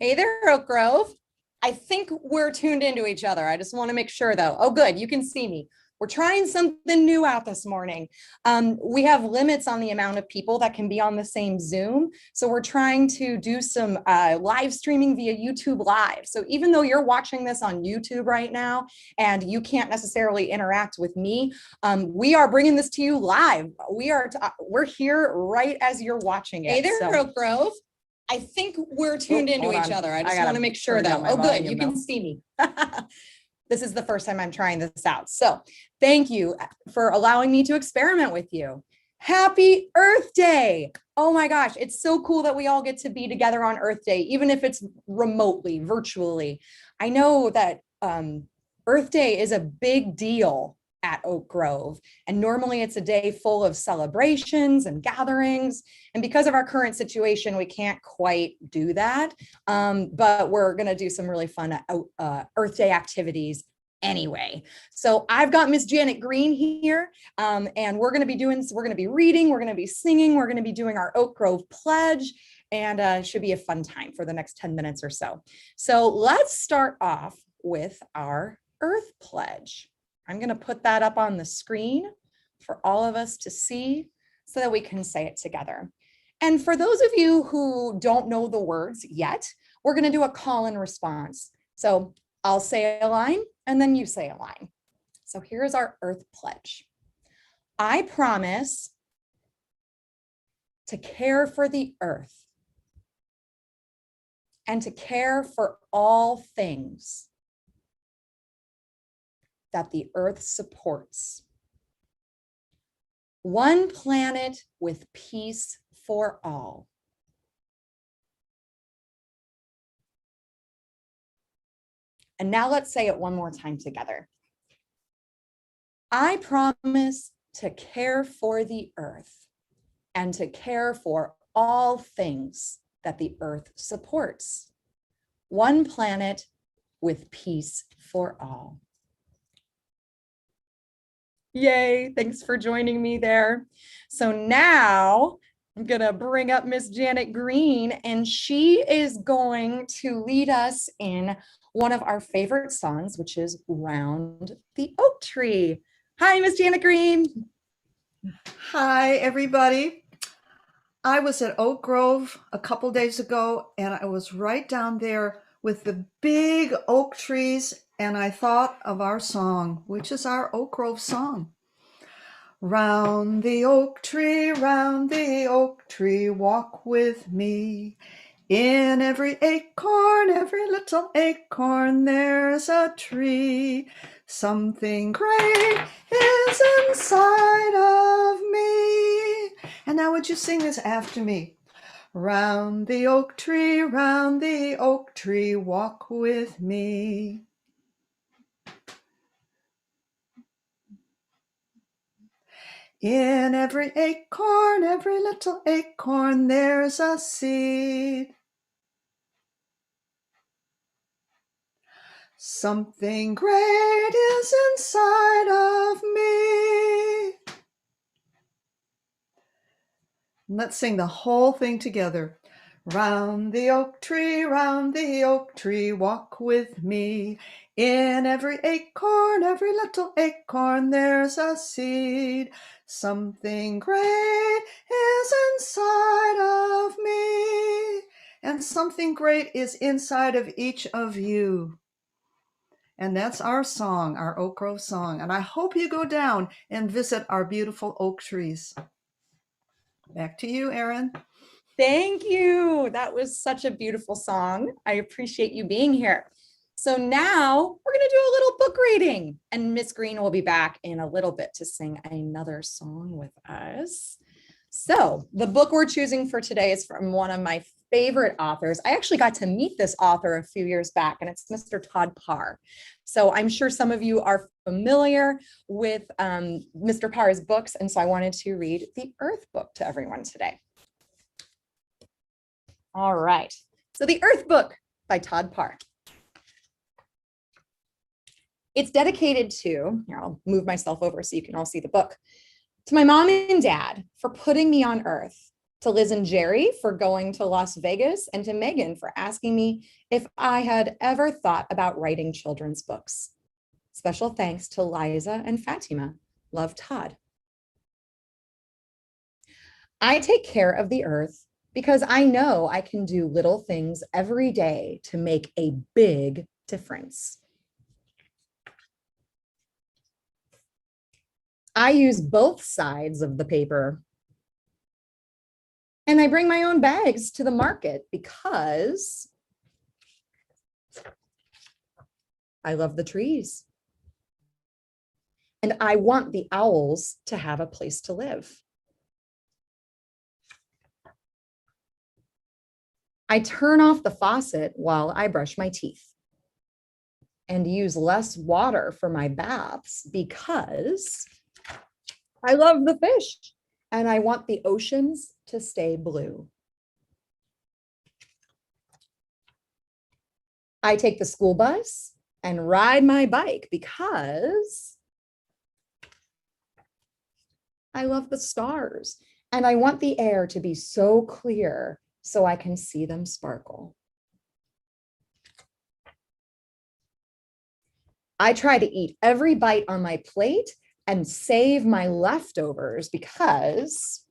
Hey there, Oak Grove. I think we're tuned into each other. I just want to make sure, though. Oh, good. You can see me. We're trying something new out this morning. We have limits on the amount of people that can be on the same Zoom. So we're trying to do some live streaming via YouTube Live. So even though you're watching this on YouTube right now and you can't necessarily interact with me, we are bringing this to you live. We're here right as you're watching it. Hey there, Oak Grove. I think we're tuned into each other. I just want to make sure, turn though. down my Oh, good. volume You now. can see me. This is the first time I'm trying this out. So thank you for allowing me to experiment with you. Happy Earth Day. Oh my gosh, it's so cool that we all get to be together on Earth Day, even if it's remotely, virtually. I know that Earth Day is a big deal at Oak Grove. And normally it's a day full of celebrations and gatherings. And because of our current situation, we can't quite do that. But we're going to do some really fun Earth Day activities anyway. So I've got Miss Janet Green here, and we're going to be reading, we're going to be singing, we're going to be doing our Oak Grove pledge, and it should be a fun time for the next 10 minutes or so. So let's start off with our Earth pledge. I'm going to put that up on the screen for all of us to see so that we can say it together. And for those of you who don't know the words yet, we're going to do a call and response. So I'll say a line and then you say a line. So here's our Earth pledge. I promise to care for the earth and to care for all things that the earth supports. One planet with peace for all. And now let's say it one more time together. I promise to care for the earth and to care for all things that the earth supports. One planet with peace for all. Yay, thanks for joining me there. So now I'm gonna bring up Miss Janet Green, and she is going to lead us in one of our favorite songs, which is Round the Oak Tree. Hi, Miss Janet Green. Hi, everybody. I was at Oak Grove a couple days ago, and I was right down there with the big oak trees, and I thought of our song, which is our Oak Grove song. Round the oak tree, walk with me. In every acorn, every little acorn, there's a tree. Something great is inside of me. And now would you sing this after me? Round the oak tree, walk with me. In every acorn, every little acorn, there's a seed. Something great is inside of me. Let's sing the whole thing together. Round the oak tree, walk with me. In every acorn, every little acorn, there's a seed. Something great is inside of me. And something great is inside of each of you. And that's our song, our Oak Grove song. And I hope you go down and visit our beautiful oak trees. Back to you, Erin. Thank you. That was such a beautiful song. I appreciate you being here. So now we're going to do a little book reading, and Miss Green will be back in a little bit to sing another song with us. So the book we're choosing for today is from one of my favorite authors. I actually got to meet this author a few years back, and it's Mr. Todd Parr. So I'm sure some of you are familiar with Mr. Parr's books, and so I wanted to read the Earth book to everyone today. All right, so the Earth book by Todd Parr. It's dedicated to, here, I'll move myself over so you can all see the book, to my mom and dad for putting me on Earth to Liz and Jerry for going to Las Vegas, and to Megan for asking me if I had ever thought about writing children's books. Special thanks to Liza and Fatima. Love, Todd. I take care of the earth because I know I can do little things every day to make a big difference. I use both sides of the paper. And I bring my own bags to the market because I love the trees. And I want the owls to have a place to live. I turn off the faucet while I brush my teeth and use less water for my baths because I love the fish and I want the oceans to stay blue. I take the school bus and ride my bike because I love the stars and I want the air to be so clear so I can see them sparkle. I try to eat every bite on my plate and save my leftovers because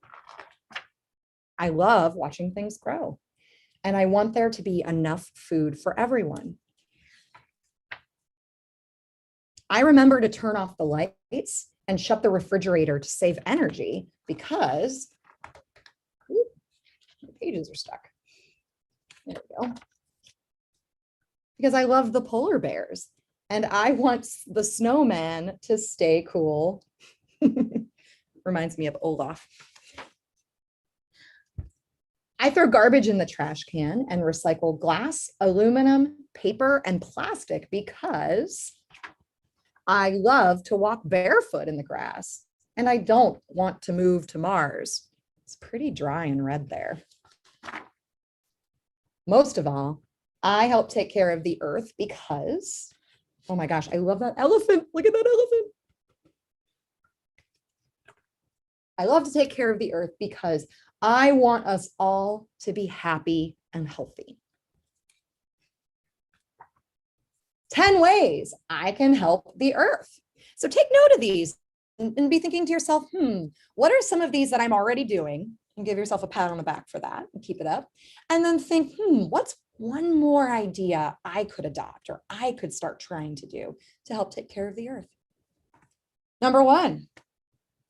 I love watching things grow and I want there to be enough food for everyone. I remember to turn off the lights and shut the refrigerator to save energy because the pages are stuck. There we go. Because I love the polar bears and I want the snowman to stay cool. Reminds me of Olaf. I throw garbage in the trash can and recycle glass, aluminum, paper, and plastic because I love to walk barefoot in the grass and I don't want to move to Mars. It's pretty dry and red there. Most of all, I help take care of the earth because, oh my gosh, I love that elephant. Look at that elephant. I love to take care of the earth because I want us all to be happy and healthy. 10 ways I can help the earth. So take note of these and be thinking to yourself, what are some of these that I'm already doing? And give yourself a pat on the back for that and keep it up. And then think, what's one more idea I could adopt or I could start trying to do to help take care of the earth? Number 1,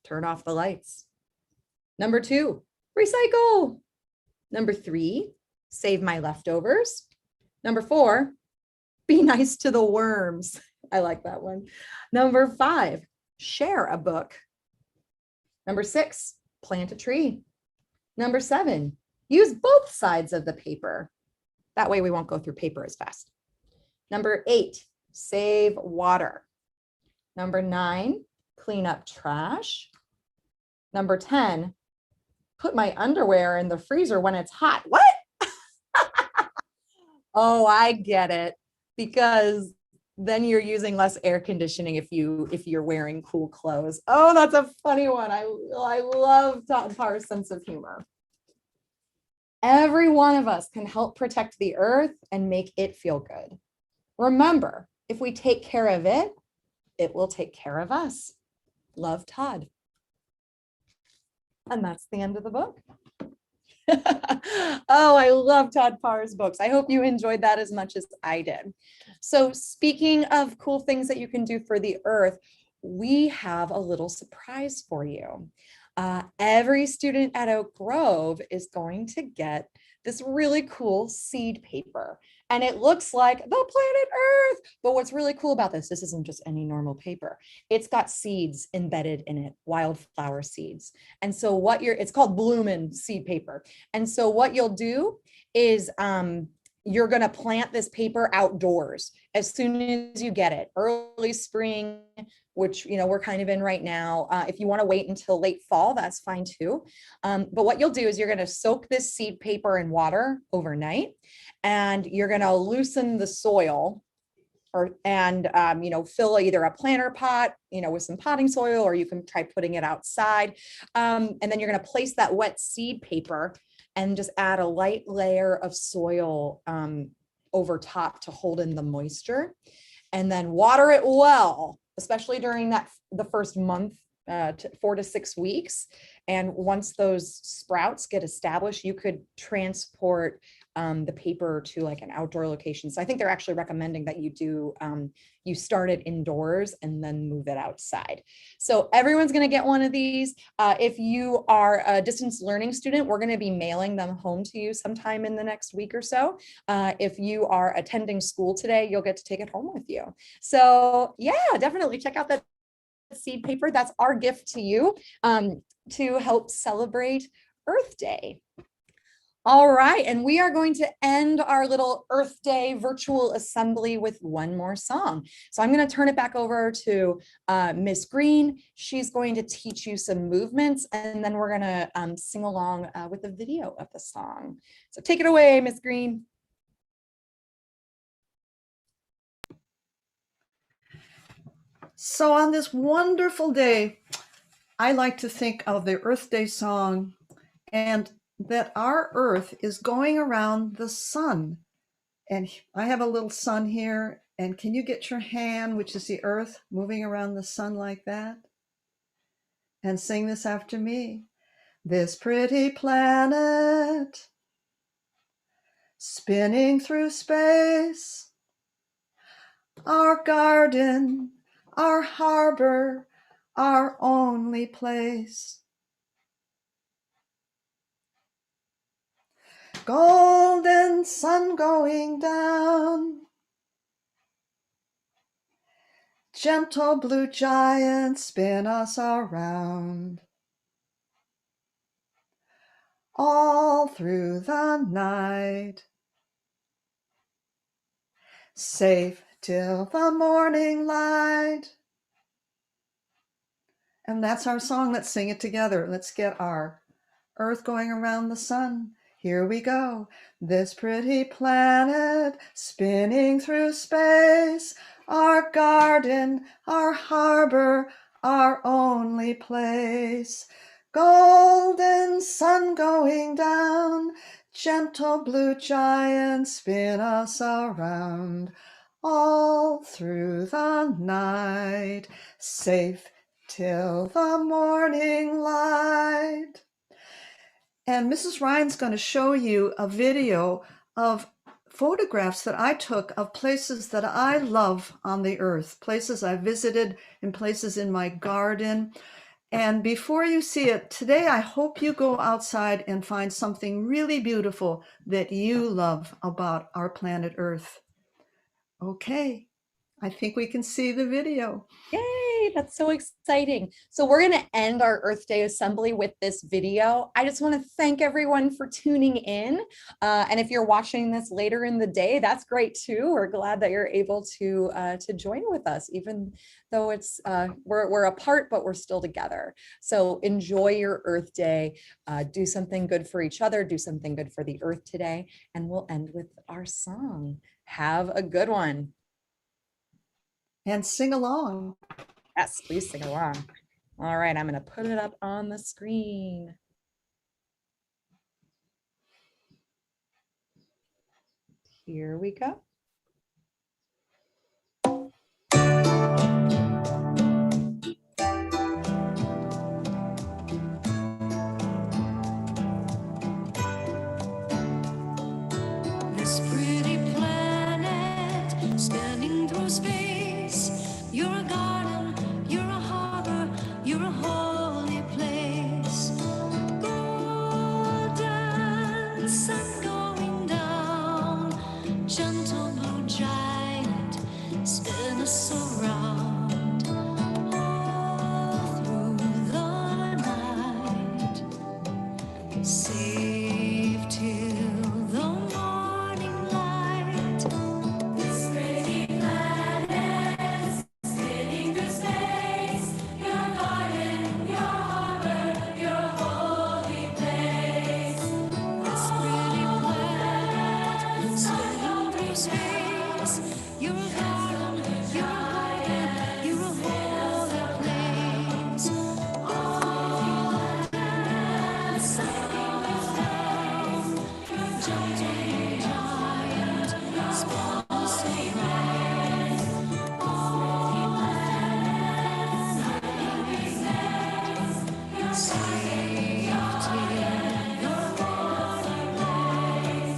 turn off the lights. Number 2, recycle. Number 3, save my leftovers. Number 4, be nice to the worms. I like that one. Number 5, share a book. Number 6, plant a tree. Number 7, use both sides of the paper. That way we won't go through paper as fast. Number 8, save water. Number 9, clean up trash. Number 10, put my underwear in the freezer when it's hot. What? Oh, I get it. Because then you're using less air conditioning if you're wearing cool clothes. Oh, that's a funny one. I love Todd Parr's sense of humor. Every one of us can help protect the earth and make it feel good. Remember, if we take care of it, it will take care of us. Love, Todd. And that's the end of the book. Oh, I love Todd Parr's books. I hope you enjoyed that as much as I did. So speaking of cool things that you can do for the earth, we have a little surprise for you. Every student at Oak Grove is going to get this really cool seed paper. And it looks like the planet Earth. But what's really cool about this isn't just any normal paper. It's got seeds embedded in it, wildflower seeds. And so it's called Bloomin' seed paper. And so what you'll do is you're going to plant this paper outdoors as soon as you get it, early spring, which, we're kind of in right now. If you want to wait until late fall, that's fine too. But what you'll do is you're going to soak this seed paper in water overnight, and you're going to loosen the soil fill either a planter pot, with some potting soil, or you can try putting it outside. And then you're going to place that wet seed paper and just add a light layer of soil over top to hold in the moisture, and then water it well, especially during the first month, 4 to 6 weeks. And once those sprouts get established, you could transport the paper to like an outdoor location. So I think they're actually recommending that you start it indoors and then move it outside. So everyone's going to get one of these. If you are a distance learning student, we're going to be mailing them home to you sometime in the next week or so. If you are attending school today, you'll get to take it home with you. So yeah, definitely check out that seed paper. That's our gift to you to help celebrate Earth Day. All right, and we are going to end our little Earth Day virtual assembly with one more song. So I'm going to turn it back over to Miss Green. She's going to teach you some movements, and then we're going to sing along with the video of the song. So take it away, Miss Green. So on this wonderful day, I like to think of the Earth Day song, and that our Earth is going around the sun. And I have a little sun here, and can you get your hand, which is the Earth, moving around the sun like that? And sing this after me. This pretty planet, spinning through space, our garden, our harbor, our only place. Golden sun going down, gentle blue giants spin us around. All through the night, safe till the morning light. And that's our song. Let's sing it together. Let's get our Earth going around the sun. Here we go. This pretty planet spinning through space, our garden, our harbor, our only place. Golden sun going down, gentle blue giants spin us around. All through the night, safe till the morning light. And Mrs. Ryan's going to show you a video of photographs that I took of places that I love on the earth, places I visited and places in my garden. And before you see it, today I hope you go outside and find something really beautiful that you love about our planet Earth. Okay, I think we can see the video. Yay, that's so exciting. So we're going to end our Earth Day assembly with this video. I just want to thank everyone for tuning in. And if you're watching this later in the day, that's great too. We're glad that you're able to join with us, even though it's we're apart, but we're still together. So enjoy your Earth Day. Do something good for each other. Do something good for the Earth today. And we'll end with our song. Have a good one. And sing along. Yes, please sing along. All right, I'm going to put it up on the screen. Here we go. This pretty planet spinning through space. You're a garden, you're a harbor, you're a holy place. Golden sun going down, gentle Gentle giant, spun so bright. Safety, your water light.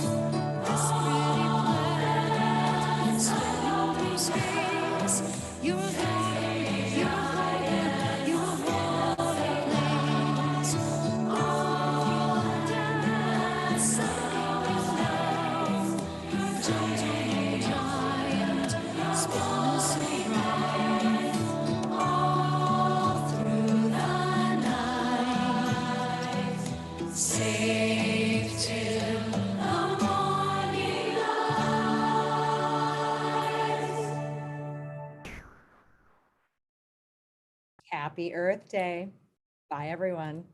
This pretty planet, spinning through space. You're a garden, you're a harbor, you're a water place. All dance, sunny down. Gentle giant, spun so bright. All through the night, safe till the morning light. Happy Earth Day. Bye, everyone.